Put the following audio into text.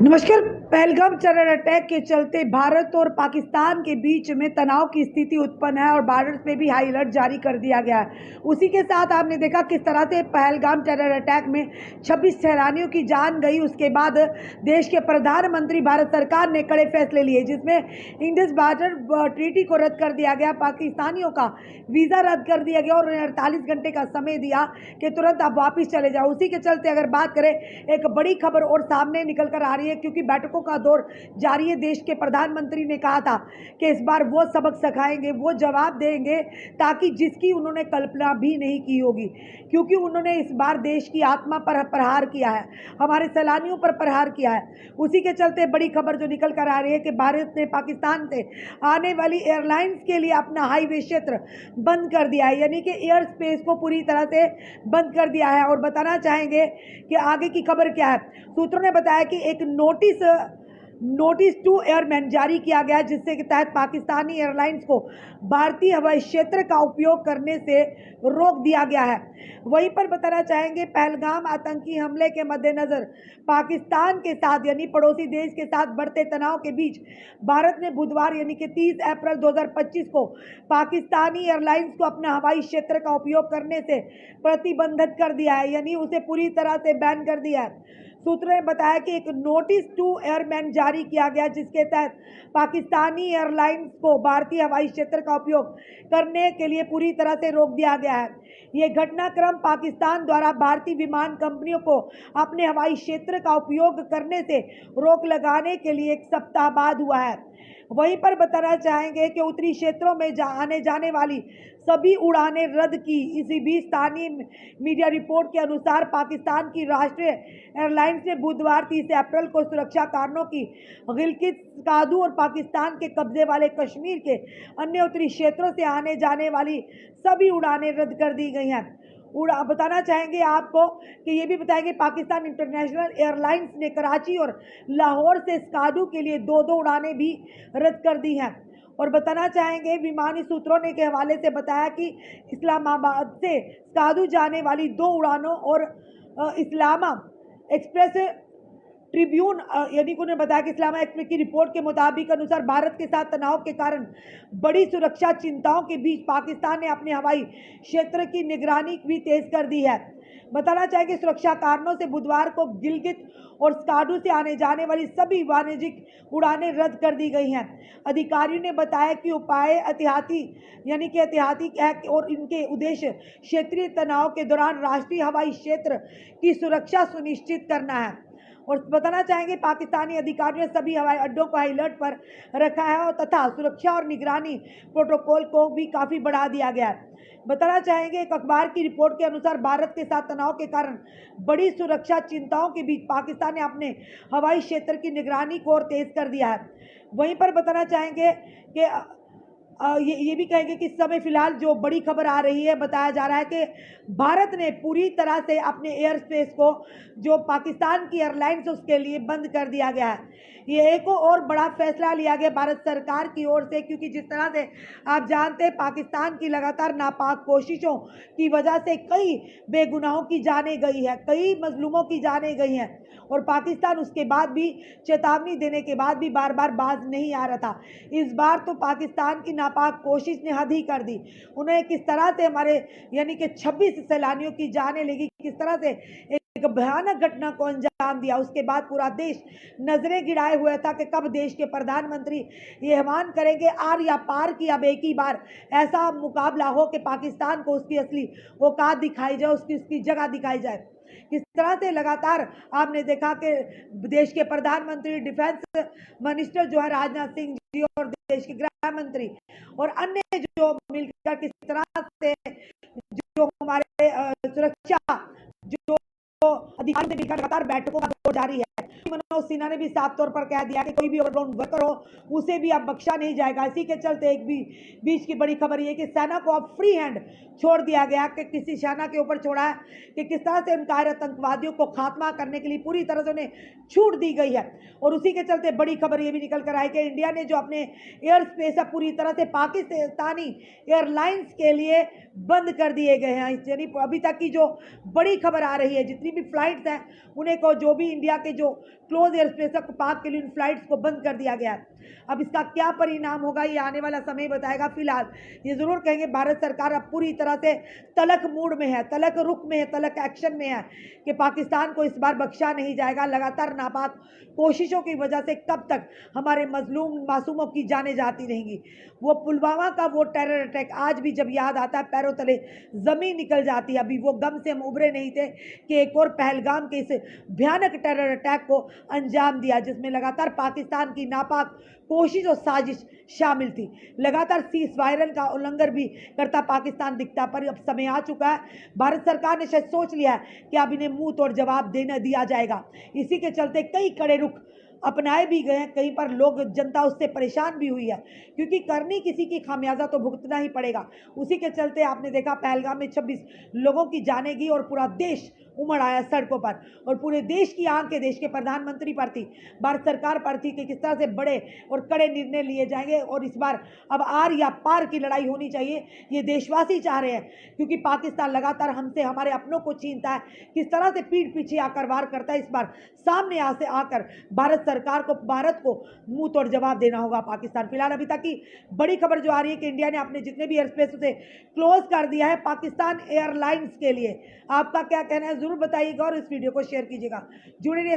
नमस्कार। Pahalgam terror attack के चलते भारत और पाकिस्तान के बीच में तनाव की स्थिति उत्पन्न है और बॉर्डर पे भी हाई अलर्ट जारी कर दिया गया है। उसी के साथ आपने देखा किस तरह से पहलगाम टेरर अटैक में 26 सैलानियों की जान गई। उसके बाद देश के प्रधानमंत्री भारत सरकार ने कड़े फैसले लिए, जिसमें इंडस बॉर्डर ट्रीटी को रद्द कर दिया गया, पाकिस्तानियों का वीज़ा रद्द कर दिया गया और उन्हें 48 घंटे का समय दिया कि तुरंत आप वापस चले जाओ। उसी के चलते अगर बात करें, एक बड़ी खबर और सामने निकल कर आ रही है, क्योंकि बैठकों का दौर जारी है। देश के प्रधानमंत्री ने कहा था कि इस बार वो सबक सिखाएंगे, वो जवाब देंगे, ताकि जिसकी उन्होंने कल्पना भी नहीं की होगी, क्योंकि उन्होंने इस बार देश की आत्मा पर प्रहार किया है, हमारे सैलानियों पर प्रहार किया है। उसी के चलते बड़ी खबर जो निकल कर आ रही है कि भारत ने पाकिस्तान से आने वाली एयरलाइंस के लिए अपना हाईवे क्षेत्र बंद कर दिया है, यानी कि एयर स्पेस को पूरी तरह से बंद कर दिया है। और बताना चाहेंगे कि आगे की खबर क्या है। सूत्रों ने बताया कि एक नोटिस टू एयरमैन जारी किया गया, जिससे के तहत पाकिस्तानी एयरलाइंस को भारतीय हवाई क्षेत्र का उपयोग करने से रोक दिया गया है। वहीं पर बताना चाहेंगे, पहलगाम आतंकी हमले के मद्देनजर पाकिस्तान के साथ यानी पड़ोसी देश के साथ बढ़ते तनाव के बीच भारत ने बुधवार यानी कि 30 अप्रैल 2025 को पाकिस्तानी एयरलाइंस को अपना हवाई क्षेत्र का उपयोग करने से प्रतिबंधित कर दिया है, यानी उसे पूरी तरह से बैन कर दिया है। सूत्रों ने बताया कि एक नोटिस टू एयरमैन जारी किया गया, जिसके तहत पाकिस्तानी एयरलाइंस को भारतीय हवाई क्षेत्र का उपयोग करने के लिए पूरी तरह से रोक दिया गया है। ये घटनाक्रम पाकिस्तान द्वारा भारतीय विमान कंपनियों को अपने हवाई क्षेत्र का उपयोग करने से रोक लगाने के लिए एक सप्ताह बाद हुआ है। वहीं पर बताना चाहेंगे कि उत्तरी क्षेत्रों में आने जाने वाली सभी उड़ानें रद्द की। इसी बीच स्थानीय मीडिया रिपोर्ट के अनुसार पाकिस्तान की राष्ट्रीय एयरलाइंस ने बुधवार 30 अप्रैल को सुरक्षा कारणों की गिलगित, स्कार्दू और पाकिस्तान के कब्जे वाले कश्मीर के अन्य उत्तरी क्षेत्रों से आने जाने वाली सभी उड़ानें रद्द कर दी गई हैं। बताना चाहेंगे आपको कि ये भी बताएंगे, पाकिस्तान इंटरनेशनल एयरलाइंस ने कराची और लाहौर से स्कार्दू के लिए 2-2 उड़ानें भी रद्द कर दी हैं। और बताना चाहेंगे, विमानी सूत्रों ने के हवाले से बताया कि इस्लामाबाद से स्कार्दू जाने वाली 2 उड़ानों और इस्लामा एक्सप्रेस ट्रिब्यून यानी कि उन्होंने बताया कि इस्लामा एक्सप्रेस की रिपोर्ट के मुताबिक अनुसार भारत के साथ तनाव के कारण बड़ी सुरक्षा चिंताओं के बीच पाकिस्तान ने अपने हवाई क्षेत्र की निगरानी भी तेज कर दी है। बताना चाहेंगे, सुरक्षा कारणों से बुधवार को गिलगित और स्कार्दू से आने जाने वाली सभी वाणिज्यिक उड़ानें रद्द कर दी गई हैं। अधिकारियों ने बताया कि उपाय एहतियाती है और इनके उद्देश्य क्षेत्रीय तनाव के दौरान राष्ट्रीय हवाई क्षेत्र की सुरक्षा सुनिश्चित करना है। और बताना चाहेंगे, पाकिस्तानी अधिकारियों ने सभी हवाई अड्डों को हाई अलर्ट पर रखा है और तथा सुरक्षा और निगरानी प्रोटोकॉल को भी काफ़ी बढ़ा दिया गया है। बताना चाहेंगे, एक अखबार की रिपोर्ट के अनुसार भारत के साथ तनाव के कारण बड़ी सुरक्षा चिंताओं के बीच पाकिस्तान ने अपने हवाई क्षेत्र की निगरानी को और तेज कर दिया है। वहीं पर बताना चाहेंगे कि ये भी कहेंगे कि इस समय फिलहाल जो बड़ी खबर आ रही है, बताया जा रहा है कि भारत ने पूरी तरह से अपने एयर स्पेस को जो पाकिस्तान की एयरलाइंस उसके लिए बंद कर दिया गया है। ये एक और बड़ा फैसला लिया गया भारत सरकार की ओर से, क्योंकि जिस तरह से आप जानते हैं, पाकिस्तान की लगातार नापाक कोशिशों की वजह से कई बेगुनाहों की जानें गई है, कई मजलूमों की जानें गई हैं, और पाकिस्तान उसके बाद भी चेतावनी देने के बाद भी बार बार बाज नहीं आ रहा था। इस बार तो पाकिस्तान की नापाक कोशिश ने हद ही कर दी। उन्हें किस तरह से हमारे यानी कि 26 सैलानियों की जानें लेगी, किस तरह से एक भयानक घटना को अंजाम दिया। उसके बाद पूरा देश नजरें गिराए हुए था कि कब देश के प्रधानमंत्री ये ऐलान करेंगे आर या पार की, अब एक ही बार ऐसा मुकाबला हो कि पाकिस्तान को उसकी असली औकात दिखाई जाए, उसकी जगह दिखाई जाए। किस तरह से लगातार आपने देखा कि देश के प्रधानमंत्री, डिफेंस मिनिस्टर जो है राजनाथ सिंह जी, और देश के गृह मंत्री और अन्य जो मिलकर किस तरह से जो हमारे सुरक्षा जो अधिकारी से मिलकर लगातार बैठकों का दौर जारी है। मनोज सिन्हा ने भी साफ तौर पर कह दिया कि कोई भी ओवरग्राउंड वर्कर हो उसे भी अब बख्शा नहीं जाएगा। इसी के चलते एक भी बीच की बड़ी खबर ये कि सेना को अब फ्री हैंड छोड़ दिया गया, कि किसी सेना के ऊपर छोड़ा है कि किस तरह से उनका आतंकवादियों को खात्मा करने के लिए पूरी तरह से उन्हें छूट दी गई है। और उसी के चलते बड़ी खबर ये भी निकल कर आई कि इंडिया ने जो अपने एयर स्पेस है पूरी तरह से पाकिस्तानी एयरलाइंस के लिए बंद कर दिए गए हैं। यानी अभी तक की जो बड़ी खबर आ रही है, जितनी भी फ्लाइट्स हैं उन्हें को जो भी इंडिया के जो क्लोज क्लोज एयर स्पेस है, पाक के लिए इन फ्लाइट्स को बंद कर दिया गया है। अब इसका क्या परिणाम होगा ये आने वाला समय बताएगा। फिलहाल ये जरूर कहेंगे भारत सरकार अब पूरी तरह से तलक मूड में है, तलक रुख में है, तलक एक्शन में है कि पाकिस्तान को इस बार बख्शा नहीं जाएगा। लगातार नापाक कोशिशों की वजह से कब तक हमारे मजलूम मासूमों की जानें जाती रहेंगी। वो पुलवामा का वो टेरर अटैक आज भी जब याद आता है पैरों तले जमीन निकल जाती है। अभी वो गम से हम उभरे नहीं थे कि एक और पहलगाम के इस भयानक टेरर अटैक को अंजाम दिया, जिसमें लगातार पाकिस्तान की नापाक कोशिश और साजिश शामिल थी। लगातार सीज वायरल का उल्लंघन भी करता पाकिस्तान दिखता, पर अब समय आ चुका है। भारत सरकार ने शायद सोच लिया है कि अब इन्हें मुंह तोड़ जवाब देना दिया जाएगा। इसी के चलते कई कड़े रुख अपनाए भी गए हैं, कहीं पर लोग जनता उससे परेशान भी हुई है, क्योंकि करनी किसी की खामियाजा तो भुगतना ही पड़ेगा। उसी के चलते आपने देखा पहलगाम में 26 लोगों की जानें गई और पूरा देश उमड़ आया सड़कों पर, और पूरे देश की आंखें देश के प्रधानमंत्री पर थी, भारत सरकार पर थी कि किस तरह से बड़े और कड़े निर्णय लिए जाएंगे। और इस बार अब आर या पार की लड़ाई होनी चाहिए, ये देशवासी चाह रहे हैं, क्योंकि पाकिस्तान लगातार हमसे हमारे अपनों को छीनता है, किस तरह से पीठ पीछे आकर वार करता है। इस बार सामने से आकर भारत सरकार को, भारत को मुंह तोड़ जवाब देना होगा पाकिस्तान। फिलहाल अभी तक की बड़ी खबर जो आ रही है कि इंडिया ने अपने जितने भी एयर स्पेस उसे क्लोज कर दिया है पाकिस्तान एयरलाइंस के लिए। आपका क्या कहना है जरूर बताइएगा और इस वीडियो को शेयर कीजिएगा। जुड़े रहिए।